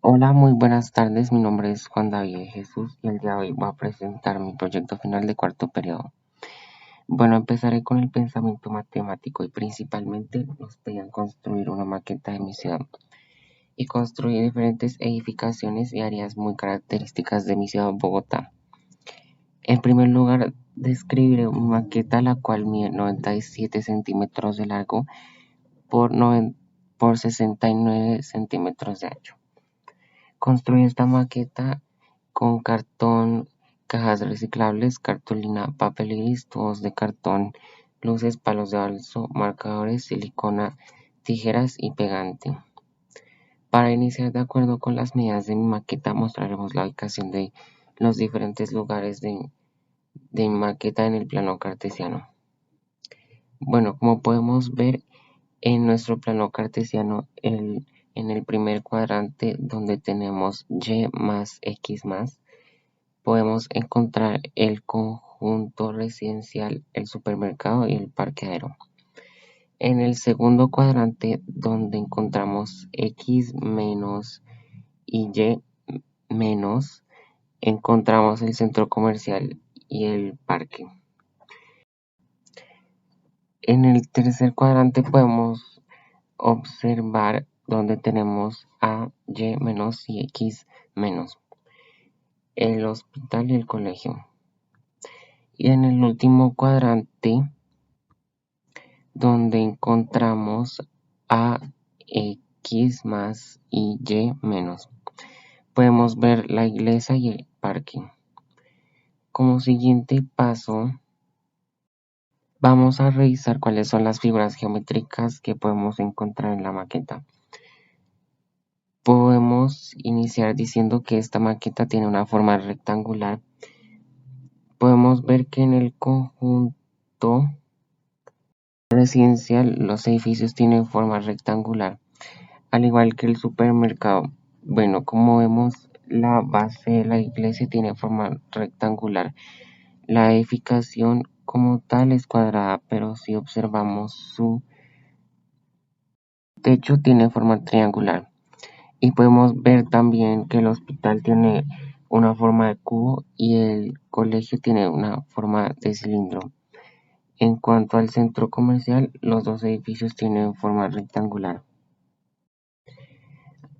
Hola, muy buenas tardes. Mi nombre es Juan David Jesús y el día de hoy voy a presentar mi proyecto final de cuarto periodo. Bueno, empezaré con el pensamiento matemático y principalmente nos pedían construir una maqueta de mi ciudad y construir diferentes edificaciones y áreas muy características de mi ciudad Bogotá. En primer lugar, describiré una maqueta la cual mide 97 centímetros de largo por 69 centímetros de ancho. Construí esta maqueta con cartón, cajas reciclables, cartulina, papel iris, tubos de cartón, luces, palos de balso, marcadores, silicona, tijeras y pegante. Para iniciar de acuerdo con las medidas de mi maqueta mostraremos la ubicación de los diferentes lugares de mi maqueta en el plano cartesiano. Bueno, como podemos ver en nuestro plano cartesiano, en el primer cuadrante donde tenemos y más x más, podemos encontrar el conjunto residencial, el supermercado y el parqueadero. En el segundo cuadrante donde encontramos x menos y y menos, encontramos el centro comercial y el parque. En el tercer cuadrante podemos observar donde tenemos a, y menos y x menos, el hospital y el colegio. Y en el último cuadrante donde encontramos a, x más y y menos, podemos ver la iglesia y el parque. Como siguiente paso, vamos a revisar cuáles son las figuras geométricas que podemos encontrar en la maqueta. Podemos iniciar diciendo que esta maqueta tiene una forma rectangular. Podemos ver que en el conjunto residencial los edificios tienen forma rectangular, al igual que el supermercado. Bueno, como vemos, la base de la iglesia tiene forma rectangular. La edificación como tal es cuadrada, pero si observamos su techo tiene forma triangular. Y podemos ver también que el hospital tiene una forma de cubo y el colegio tiene una forma de cilindro. En cuanto al centro comercial, los dos edificios tienen forma rectangular.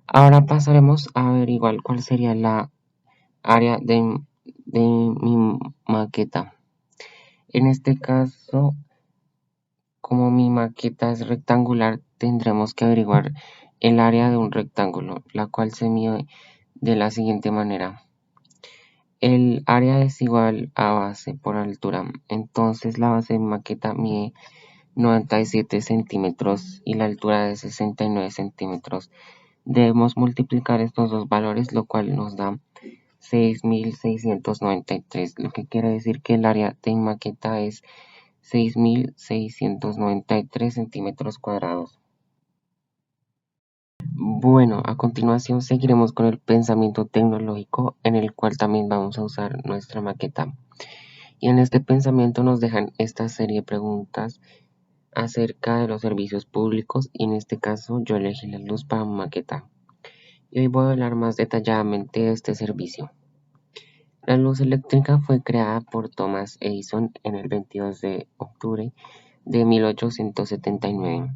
Ahora pasaremos a averiguar cuál sería la área de mi maqueta. En este caso, como mi maqueta es rectangular, tendremos que averiguar el área de un rectángulo, la cual se mide de la siguiente manera. El área es igual a base por altura, entonces la base de maqueta mide 97 centímetros y la altura de 69 centímetros. Debemos multiplicar estos dos valores, lo cual nos da 6.693, lo que quiere decir que el área de maqueta es 6.693 centímetros cuadrados. Bueno, a continuación seguiremos con el pensamiento tecnológico en el cual también vamos a usar nuestra maqueta. Y en este pensamiento nos dejan esta serie de preguntas acerca de los servicios públicos y en este caso yo elegí la luz para mi maqueta. Y hoy voy a hablar más detalladamente de este servicio. La luz eléctrica fue creada por Thomas Edison en el 22 de octubre de 1879,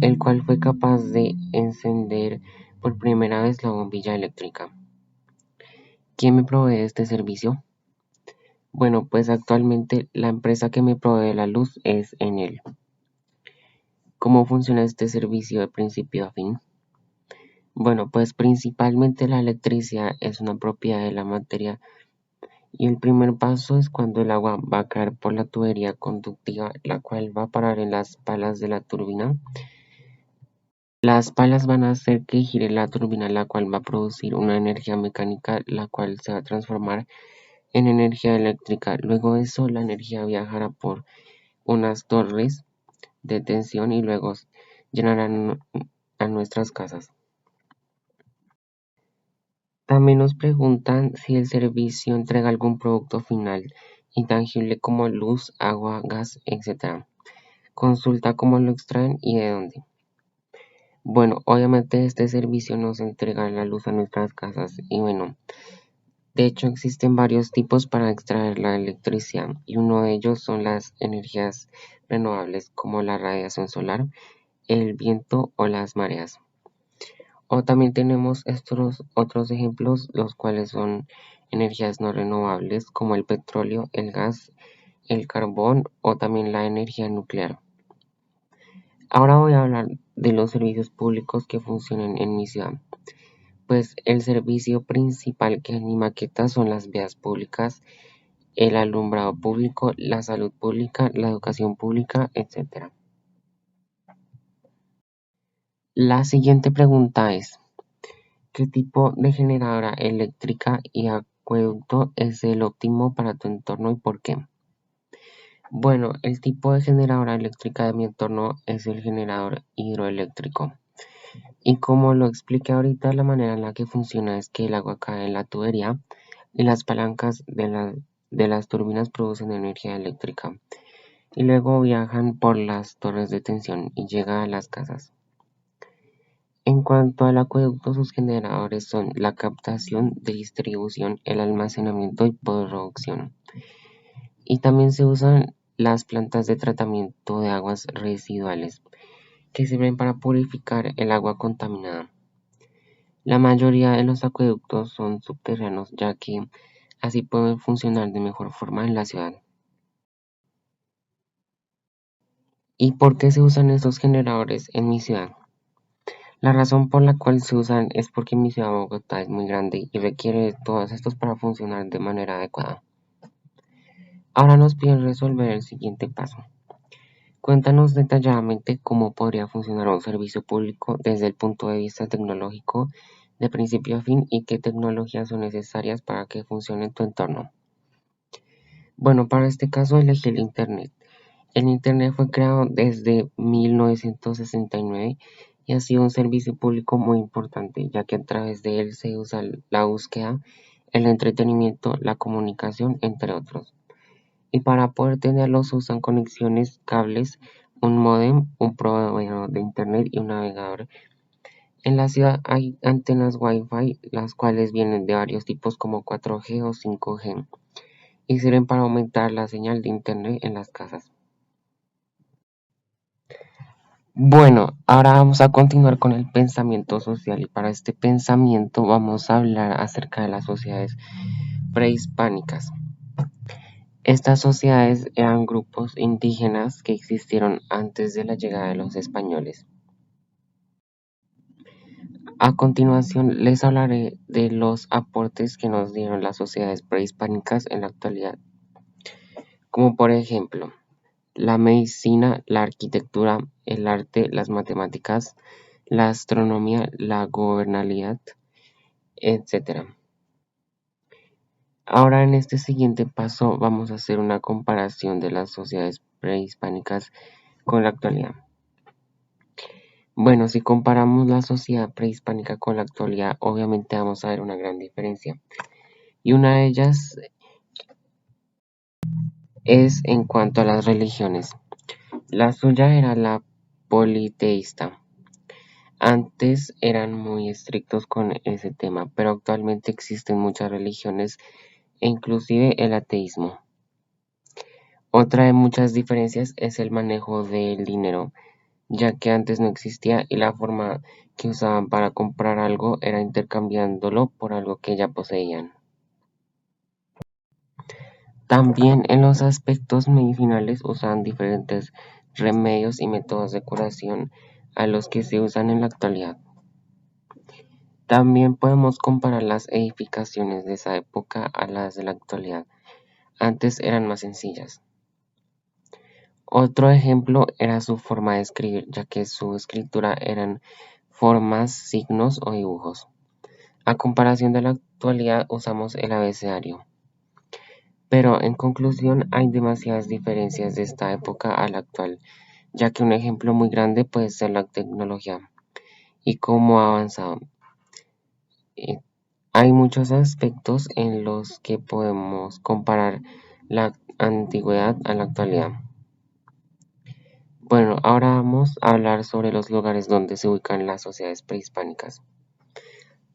el cual fue capaz de encender por primera vez la bombilla eléctrica. ¿Quién me provee este servicio? Bueno, pues actualmente la empresa que me provee la luz es Enel. ¿Cómo funciona este servicio de principio a fin? Bueno, pues principalmente la electricidad es una propiedad de la materia y el primer paso es cuando el agua va a caer por la tubería conductiva, la cual va a parar en las palas de la turbina. Las palas van a hacer que gire la turbina, la cual va a producir una energía mecánica, la cual se va a transformar en energía eléctrica. Luego de eso, la energía viajará por unas torres de tensión y luego llenarán a nuestras casas. También nos preguntan si el servicio entrega algún producto final intangible como luz, agua, gas, etc. Consulta cómo lo extraen y de dónde. Bueno, obviamente este servicio nos entrega la luz a nuestras casas y bueno, de hecho existen varios tipos para extraer la electricidad y uno de ellos son las energías renovables como la radiación solar, el viento o las mareas. O también tenemos estos otros ejemplos, los cuales son energías no renovables como el petróleo, el gas, el carbón o también la energía nuclear. Ahora voy a hablar de los servicios públicos que funcionan en mi ciudad. Pues el servicio principal que en mi maqueta son las vías públicas, el alumbrado público, la salud pública, la educación pública, etc. La siguiente pregunta es, ¿qué tipo de generadora eléctrica y acueducto es el óptimo para tu entorno y por qué? Bueno, el tipo de generadora eléctrica de mi entorno es el generador hidroeléctrico. Y como lo expliqué ahorita, la manera en la que funciona es que el agua cae en la tubería y las palancas de las turbinas producen energía eléctrica y luego viajan por las torres de tensión y llega a las casas. En cuanto al acueducto, sus generadores son la captación, distribución, el almacenamiento y producción. Y también se usan las plantas de tratamiento de aguas residuales, que sirven para purificar el agua contaminada. La mayoría de los acueductos son subterráneos, ya que así pueden funcionar de mejor forma en la ciudad. ¿Y por qué se usan estos generadores en mi ciudad? La razón por la cual se usan es porque mi ciudad Bogotá es muy grande y requiere de todos estos para funcionar de manera adecuada. Ahora nos piden resolver el siguiente paso. Cuéntanos detalladamente cómo podría funcionar un servicio público desde el punto de vista tecnológico de principio a fin y qué tecnologías son necesarias para que funcione en tu entorno. Bueno, para este caso elegí el Internet. El Internet fue creado desde 1969 y ha sido un servicio público muy importante, ya que a través de él se usa la búsqueda, el entretenimiento, la comunicación, entre otros. Y para poder tenerlo se usan conexiones, cables, un módem, un proveedor de Internet y un navegador. En la ciudad hay antenas Wi-Fi, las cuales vienen de varios tipos como 4G o 5G y sirven para aumentar la señal de Internet en las casas. Bueno, ahora vamos a continuar con el pensamiento social y para este pensamiento vamos a hablar acerca de las sociedades prehispánicas. Estas sociedades eran grupos indígenas que existieron antes de la llegada de los españoles. A continuación les hablaré de los aportes que nos dieron las sociedades prehispánicas en la actualidad, como por ejemplo la medicina, la arquitectura, el arte, las matemáticas, la astronomía, la gobernabilidad, etc. Ahora en este siguiente paso vamos a hacer una comparación de las sociedades prehispánicas con la actualidad. Bueno, si comparamos la sociedad prehispánica con la actualidad, obviamente vamos a ver una gran diferencia. Y una de ellas es en cuanto a las religiones. La suya era la politeísta. Antes eran muy estrictos con ese tema, pero actualmente existen muchas religiones e inclusive el ateísmo. Otra de muchas diferencias es el manejo del dinero, ya que antes no existía y la forma que usaban para comprar algo era intercambiándolo por algo que ya poseían. También en los aspectos medicinales usaban diferentes remedios y métodos de curación a los que se usan en la actualidad. También podemos comparar las edificaciones de esa época a las de la actualidad. Antes eran más sencillas. Otro ejemplo era su forma de escribir, ya que su escritura eran formas, signos o dibujos. A comparación de la actualidad usamos el abecedario. Pero en conclusión hay demasiadas diferencias de esta época a la actual, ya que un ejemplo muy grande puede ser la tecnología y cómo ha avanzado. Eh, Hay muchos aspectos en los que podemos comparar la antigüedad a la actualidad. Bueno, ahora vamos a hablar sobre los lugares donde se ubican las sociedades prehispánicas.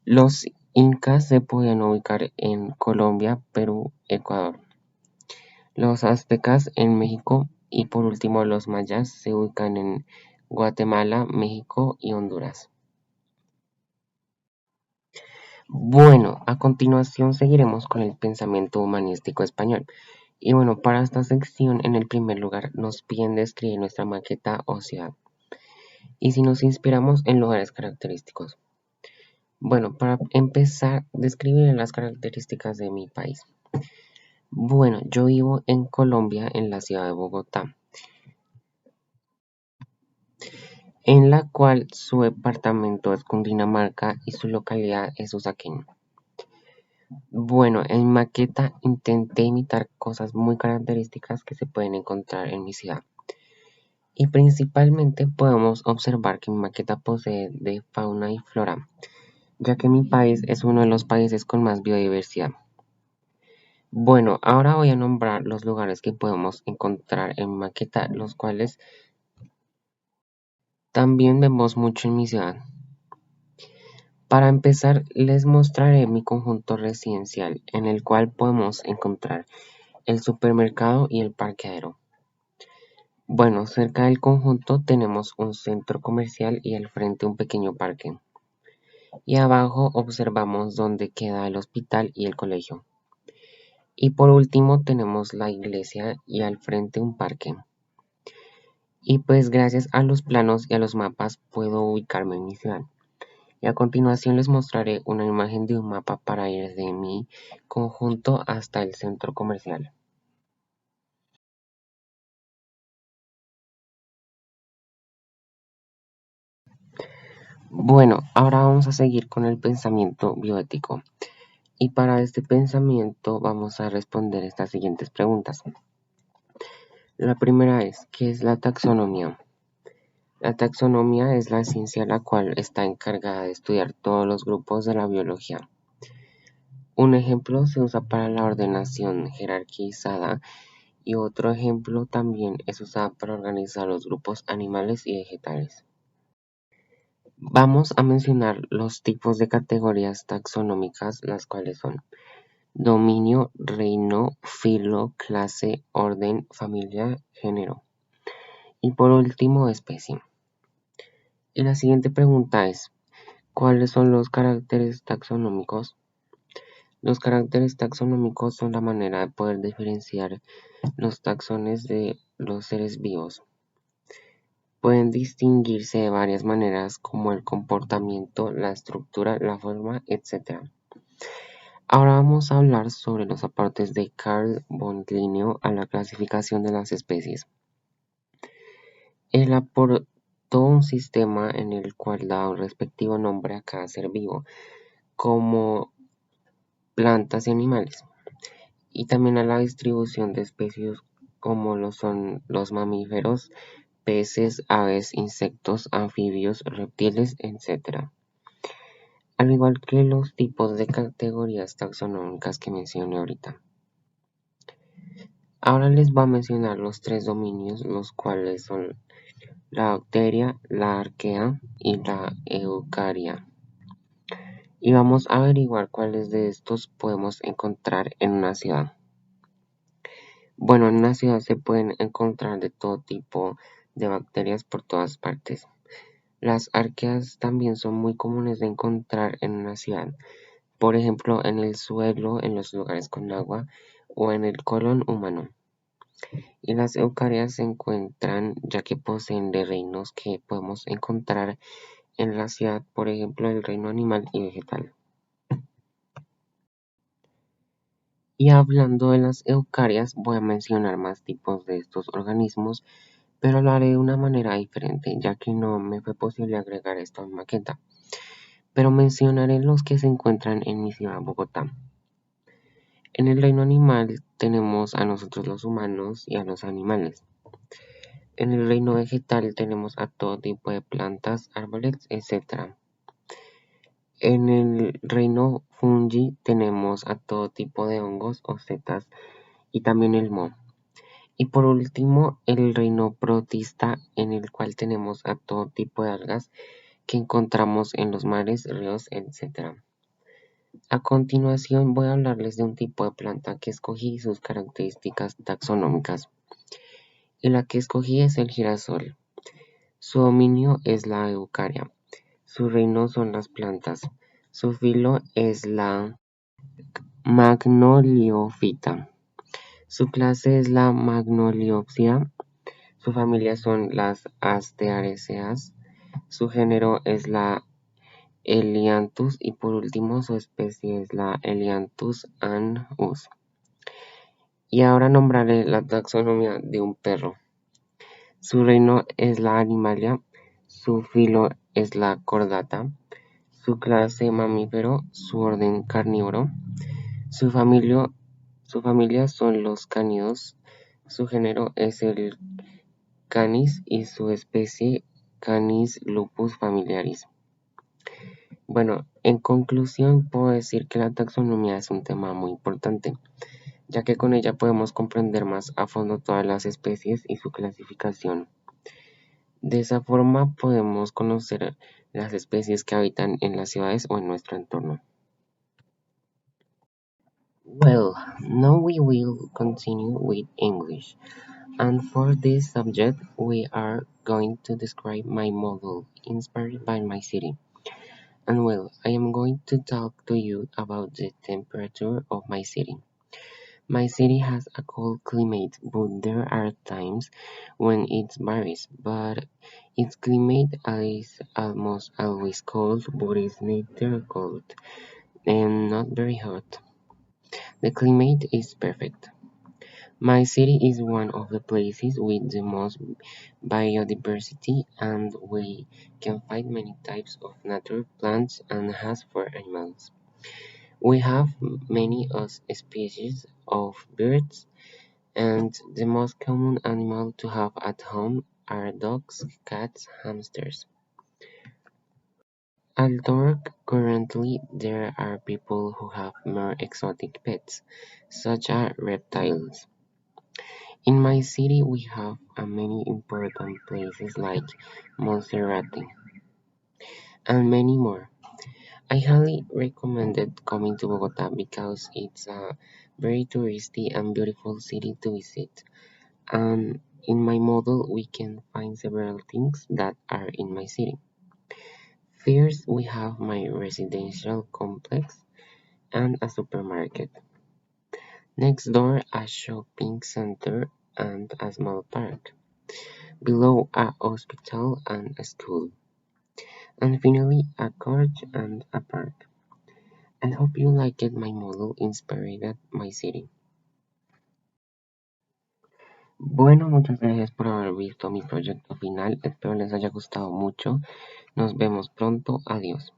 Los incas se podían ubicar en Colombia, Perú, Ecuador. Los aztecas en México y por último los mayas se ubican en Guatemala, México y Honduras. Bueno, a continuación seguiremos con el pensamiento humanístico español. Y bueno, para esta sección, en el primer lugar, nos piden describir nuestra maqueta o ciudad. Y si nos inspiramos en lugares característicos. Bueno, para empezar, describir las características de mi país. Bueno, yo vivo en Colombia, en la ciudad de Bogotá, en la cual su departamento es Cundinamarca y su localidad es Usaquén. Bueno, en maqueta intenté imitar cosas muy características que se pueden encontrar en mi ciudad. Y principalmente podemos observar que mi maqueta posee de fauna y flora, ya que mi país es uno de los países con más biodiversidad. Bueno, ahora voy a nombrar los lugares que podemos encontrar en maqueta, los cuales también vemos mucho en mi ciudad. Para empezar, les mostraré mi conjunto residencial, en el cual podemos encontrar el supermercado y el parqueadero. Bueno, cerca del conjunto tenemos un centro comercial y al frente un pequeño parque. Y abajo observamos dónde queda el hospital y el colegio. Y por último tenemos la iglesia y al frente un parque. Y pues gracias a los planos y a los mapas puedo ubicarme en mi ciudad. Y a continuación les mostraré una imagen de un mapa para ir de mi conjunto hasta el centro comercial. Bueno, ahora vamos a seguir con el pensamiento bioético. Y para este pensamiento vamos a responder estas siguientes preguntas. La primera es, ¿qué es la taxonomía? La taxonomía es la ciencia la cual está encargada de estudiar todos los grupos de la biología. Un ejemplo se usa para la ordenación jerarquizada y otro ejemplo también es usada para organizar los grupos animales y vegetales. Vamos a mencionar los tipos de categorías taxonómicas, las cuales son dominio, reino, filo, clase, orden, familia, género. Y por último, especie. Y la siguiente pregunta es, ¿cuáles son los caracteres taxonómicos? Los caracteres taxonómicos son la manera de poder diferenciar los taxones de los seres vivos. Pueden distinguirse de varias maneras como el comportamiento, la estructura, la forma, etc. Ahora vamos a hablar sobre los aportes de Carl von Linneo a la clasificación de las especies. Él aportó un sistema en el cual da un respectivo nombre a cada ser vivo, como plantas y animales, y también a la distribución de especies como lo son los mamíferos, peces, aves, insectos, anfibios, reptiles, etc. Al igual que los tipos de categorías taxonómicas que mencioné ahorita. Ahora les voy a mencionar los tres dominios, los cuales son la bacteria, la arquea y la eucaria. Y vamos a averiguar cuáles de estos podemos encontrar en una ciudad. Bueno, en una ciudad se pueden encontrar de todo tipo de bacterias por todas partes. Las arqueas también son muy comunes de encontrar en una ciudad, por ejemplo en el suelo, en los lugares con agua o en el colon humano. Y las eucarias se encuentran ya que poseen de reinos que podemos encontrar en la ciudad, por ejemplo el reino animal y vegetal. Y hablando de las eucarias, voy a mencionar más tipos de estos organismos, pero lo haré de una manera diferente, ya que no me fue posible agregar esto en maqueta. Pero mencionaré los que se encuentran en mi ciudad, Bogotá. En el reino animal tenemos a nosotros los humanos y a los animales. En el reino vegetal tenemos a todo tipo de plantas, árboles, etc. En el reino fungi tenemos a todo tipo de hongos o setas y también el moho. Y por último, el reino protista, en el cual tenemos a todo tipo de algas que encontramos en los mares, ríos, etc. A continuación voy a hablarles de un tipo de planta que escogí y sus características taxonómicas. Y la que escogí es el girasol. Su dominio es la eucaria. Su reino son las plantas. Su filo es la Magnoliophyta. Su clase es la Magnoliopsida. Su familia son las Asteraceae. Su género es la Helianthus y por último su especie es la Helianthus anus. Y ahora nombraré la taxonomía de un perro. Su reino es la Animalia, su filo es la Chordata, su clase mamífero, su orden carnívoro, su familia son los cánidos, su género es el Canis y su especie Canis lupus familiaris. Bueno, en conclusión puedo decir que la taxonomía es un tema muy importante, ya que con ella podemos comprender más a fondo todas las especies y su clasificación. De esa forma podemos conocer las especies que habitan en las ciudades o en nuestro entorno. Well, now we will continue with English. And for this subject, we are going to describe my model inspired by my city. And well, I am going to talk to you about the temperature of my city. My city has a cold climate, but there are times when it varies. But its climate is almost always cold, but it's neither cold and not very hot. The climate is perfect. My city is one of the places with the most biodiversity, and we can find many types of nature, plants, and has for animals. We have many species of birds, and the most common animal to have at home are dogs, cats, hamsters. Although currently there are people who have more exotic pets, such as reptiles. In my city we have many important places like Monserrate and many more. I highly recommended coming to Bogota because it's a very touristy and beautiful city to visit. And in my model we can find several things that are in my city. First we have my residential complex and a supermarket. Next door a shopping center and a small park. Below a hospital and a school. And finally a church and a park. I hope you liked my model inspired my city. Bueno, muchas gracias por haber visto mi proyecto final. Espero les haya gustado mucho. Nos vemos pronto. Adiós.